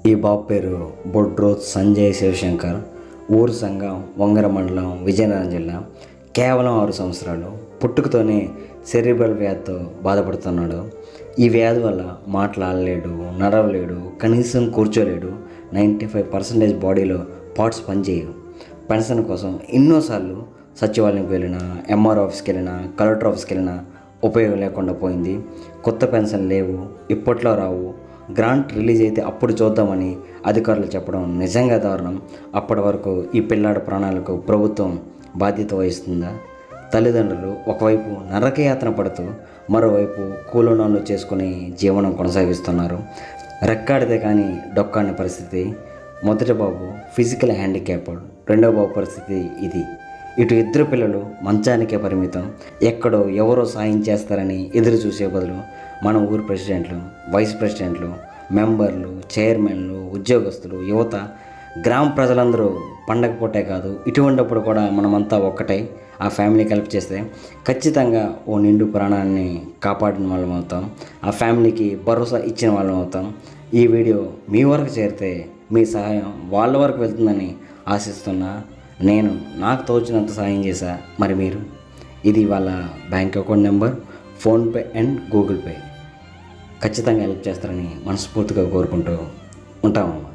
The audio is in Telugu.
ఈ బాబు పేరు బొడ్రోత్ సంజయ్ శివశంకర్. ఊరు సంఘం, వంగర మండలం, విజయనగరం జిల్లా. కేవలం 6 సంవత్సరాలు. పుట్టుకతోనే సెరిబ్రల్ వ్యాధితో బాధపడుతున్నాడు. ఈ వ్యాధి వల్ల మాట్లాడలేడు, నడవలేడు, కనీసం కూర్చోలేడు. 95% బాడీలో పార్ట్స్ పనిచేయవు. పెన్షన్ కోసం ఎన్నోసార్లు సచివాలయంకి వెళ్ళినా, ఎంఆర్ ఆఫీస్కి వెళ్ళినా, కలెక్టర్ ఆఫీస్కి వెళ్ళినా ఉపయోగం లేకుండా పోయింది. కొత్త పెన్షన్ లేవు, ఇప్పట్లో రావు. గ్రాంట్ రిలీజ్ అయితే అప్పుడు చూద్దామని అధికారులు చెప్పడం నిజంగా దారుణం. అప్పటి వరకు ఈ పిల్లాడి ప్రాణాలకు ప్రభుత్వం బాధ్యత వహిస్తుందా? తల్లిదండ్రులు ఒకవైపు నరకయాతన పడుతూ మరోవైపు కూలోనాలు చేసుకుని జీవనం కొనసాగిస్తున్నారు. రెక్కాడితే కానీ డొక్కాని పరిస్థితి. మొదటి బాబు ఫిజికల్ హ్యాండిక్యాప్డ్, రెండో బాబు పరిస్థితి ఇది. ఇటు ఇద్దరు పిల్లలు మంచానికే పరిమితం. ఎక్కడో ఎవరో సాయం చేస్తారని ఎదురు చూసే బదులు మన ఊరు ప్రెసిడెంట్లు, వైస్ ప్రెసిడెంట్లు, మెంబర్లు, చైర్మన్లు, ఉద్యోగస్తులు, యువత, గ్రామ ప్రజలందరూ పండగ పూటే కాదు ఇటువంటిప్పుడు కూడా మనమంతా ఒక్కటై ఆ ఫ్యామిలీకి హెల్ప్ చేస్తే ఖచ్చితంగా ఓ నిండు ప్రాణాన్ని కాపాడిన వాళ్ళం అవుతాం. ఆ ఫ్యామిలీకి భరోసా ఇచ్చిన వాళ్ళం అవుతాం. ఈ వీడియో మీ వరకు చేరితే మీ సహాయం వాళ్ళ వరకు వెళ్తుందని ఆశిస్తున్నా. నేను నాకు తోచినంత సాయం చేశా. మరి మీరు? ఇది వాళ్ళ bank account number, PhonePe and Google pay. ఖచ్చితంగా హెల్ప్ చేస్తారని మనస్ఫూర్తిగా కోరుకుంటూ ఉంటామమ్మా.